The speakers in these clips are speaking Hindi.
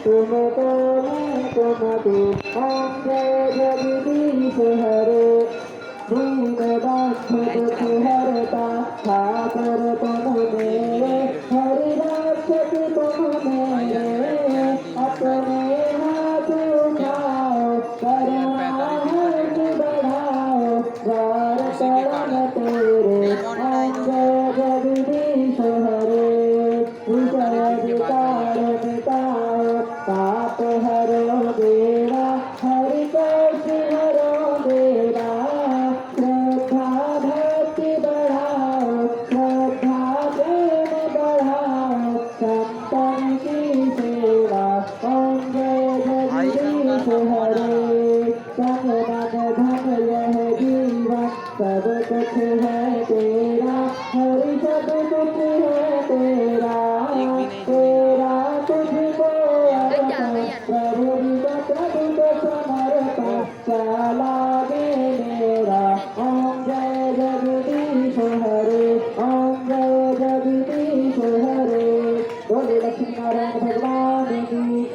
तुमको अंगे जगदीश हरे दीन बंधु दुख हरता ठाकुर तुम मेरे हरि रक्षक तुम मेरे अपने हाथ उठाओ करुणा हर्ष बढ़ाओ द्वार शरण तेरे अंगे जगदीश हरे विजय विकार मिटाओ पाप हरो देवा हरि कष्ट हरो देवा श्रद्धा भक्ति बढ़ाओ श्रद्धा प्रेम बढ़ाओ संतन की सेवा ओम जय जगदीश हरे तन मन धन यह जीवन सब कुछ है तेरा हरि सब कुछ है तेरा तेरा तुझको अर्पण प्रभु को समर्पण चला गे मेरा ओम जय जगदीश हरे ओम जय जगदीश हरे बोले लक्ष्मी नारायण भगवान की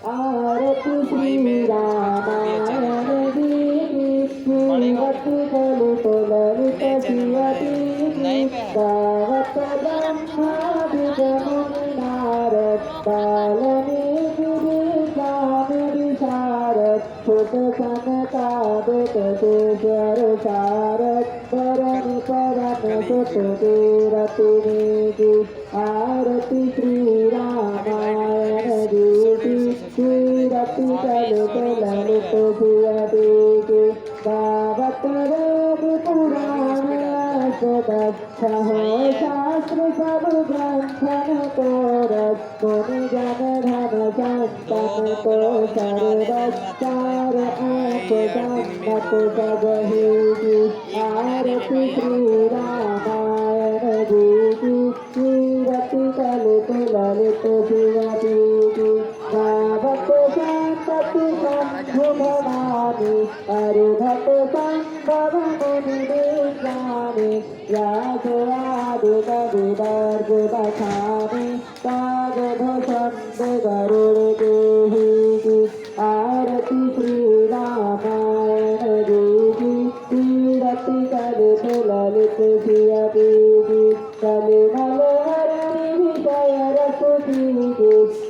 आरती श्री रामायण जी की ललित ललित सियति गावत ब्रह्मादिक मुनि नारद बालनी गिरिशान विशारद सुत सनकादिक केशर शारद वरण पवन सुत कीरति नीति आरती श्री रामायण जी की कीरति ललित ललित सियति की गावत वेद पुराण दक्ष हो शास्त्र सब ग्रंथन को रस मुनि जन धन संतन को सर्वचार आंख जन्नत सबही की आरती श्री रामायण जी की कीरति ललित ललित सियति की गावत संतति शंभु भवानी हरिभट संभव मुनि विज्ञानी व्यास आदि कवि वर्ग बखानी कागध छंद गरुड़ देहि की आरती श्री रामायण जी की कीरति ललित ललित सियति की कलिमल हरनि विषय रस की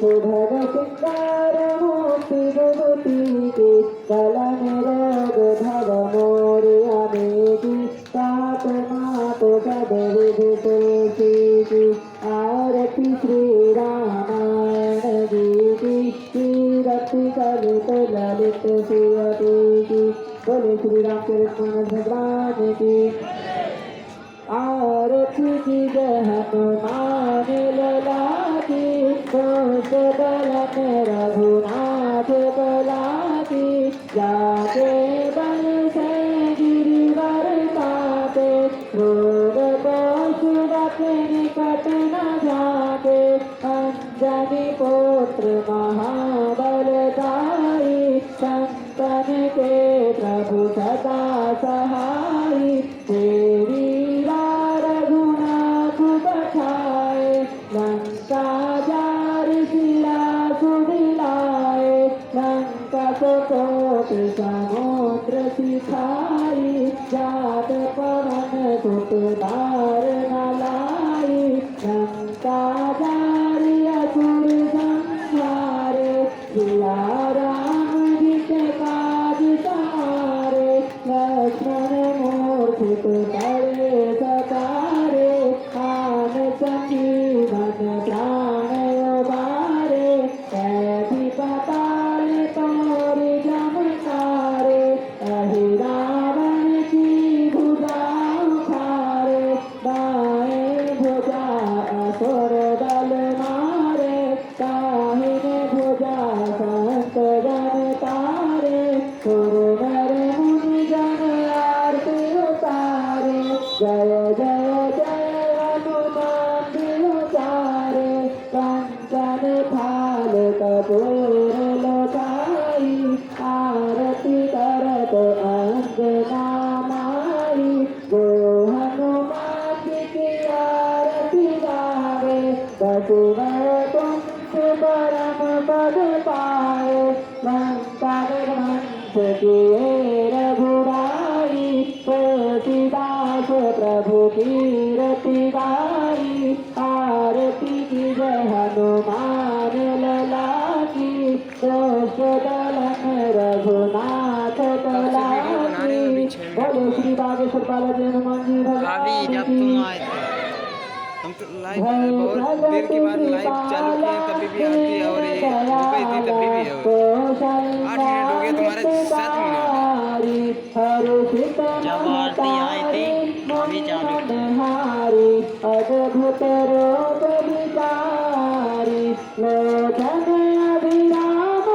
सुभग सिंगार मूर्ति विभूति की कलन रोग भव मोरिया की ताप माप सब विधि तुलसी की आरती श्री रामायण जी की कीरति ललित ललित सियति की बोले श्री रामचरित मानस भगवान की आरती की जय हनुमान लला की घोष बलन रघुनाथ बला की जाके बल से गिरिवर काटे रोग पशुवत निकट न जाके अंजनी पुत्र महाबलदाई संतन के प्रभु सदा सहाई तेरी रघुनाथ बठाए लंका जार शिला सुदिलाए लंका कोट समुद्र सिखाई जात पवन सुत दार न लाई लंका जार असुर संहारे सिया राम जी के काज सहारे लक्ष्मण मूर्छित पड़े सतारे आन संजीवन प्राण उबारे कैसी पताल तोरी जमकारे अहि रावण की भुजा उखारे दाएं भुजा असुर दल मारे दाहिने भुजा संत जन तारे सुरवर मुनि जन आरती उतारे जय जय जय हनुमान दिलचारे कंचन थाल कपूर लोटाई आरती करत अंजना माई गो हनुमान की आरती गावे बसुवर कुंज बरा रामेश्वर बालाजी हनुमान जी अभी भगवान जब की तुम आए थे हम तो लाइव बहुत देर के बाद लाइव चालू किए हैं, तभी भी आरती और ये हो गई थी, तभी भी हो गई। 8 मिनट हो गए तुम्हारे, 7 मिनट। जब आरती आई थी अभी चालू की। अद्भुत रूप विचारी लोचन अभिराम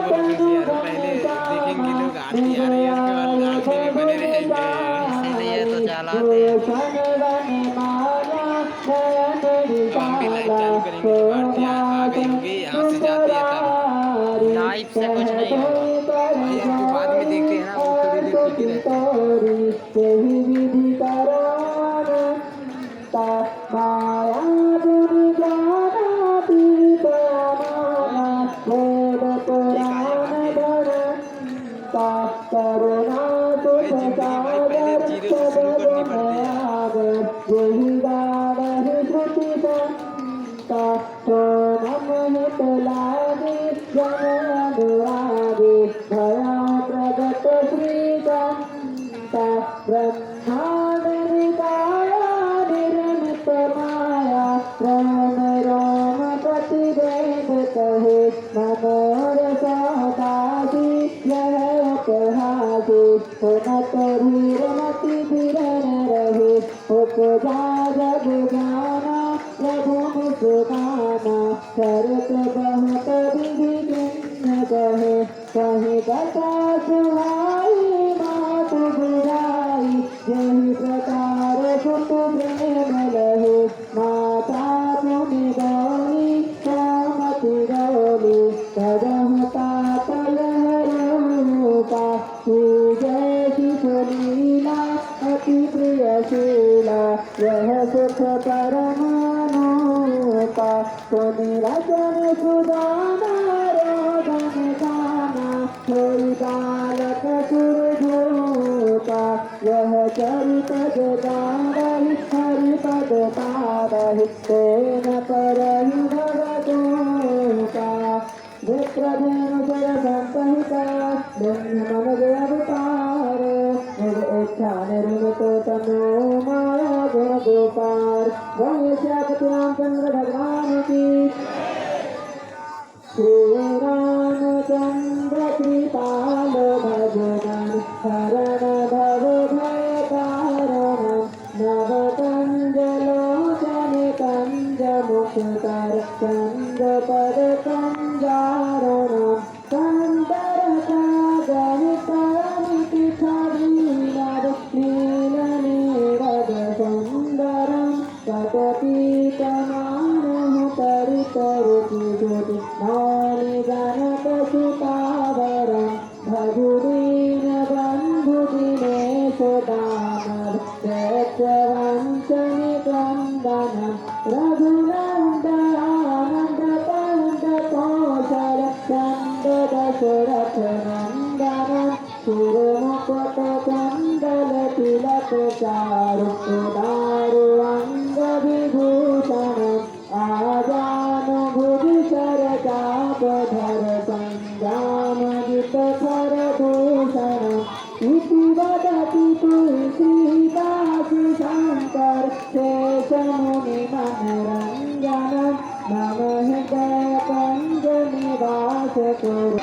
तुम भी बहुत होशियार हो, पहले देखेंगे लोग आरती आ रही है, उसके बाद आरती में बने रहेंगे। इसीलिए तो चलाते हैं। अब हम भी लाइव चालू करेंगे जब आरती आ गई होगी, यहाँ से जाती है तब। लाइव से कुछ नहीं होगा। भाई हम तो बाद में देखते हैं ना, वो थोड़ी देर ठीक ही रहते हैं। भाई जिंदगी भाई पहले जीरो से शुरू करनी पड़ती है। ब्रह्मांड निकाया निर्मित माया राम राम प्रतिवेद कहे मनोर सौदासी यह उपहासी होनत धीर मति धीरन रहे उपजा जग गाना प्रभु मुस्काना चरित बहुत विधि भिन्न कहे कहीं कथा सुहाई मात बुराई यही प्रकार सुत प्रेम लहे माता पुनि गौली कामति गौली तदहु तात रूपा जय शिशुलीला अति प्रियशीला यह सुख परमानुपा पुनि रचन सुदाना रोदन गाना कोई बालक सुरभूपा यह चरित जगारहि हरिपद पारहि तेन परहि भगतोपा विप्रधेनु सरसंहिता ब्रह्ममनगे अवतार निज इच्छा निर्मितो तनो माया गुण गोपाल गणेशापति रामचंद्र भगवान की श्री रामचंद्र कृपाल भजन शरण भव भय कारण नव कंज लोचन कंज मुखकर कंज पद कंजारण कंदर गणित अमिति छवीनाद नील नीरद सुंदरम कपटीतमानः परितरुचिज्योति नौनि जनक सुतावरं भजुदीन बंधु दिनेश दानव चैत्रवंशनि क्रन्दनं रघुनन्दन आनन्द कंद कौशल चंद दशरथ नन्दनं सुरमुकुट कुण्डल तिलक चारु उदारु अंग विभूषणम् आजानु भुज शर चाप धर संजानजित खर भूषणम् इति वदति तुलसीदास शंकर शेषमुनि मनरंजनम् मम हृदय कंज निवास कुरु।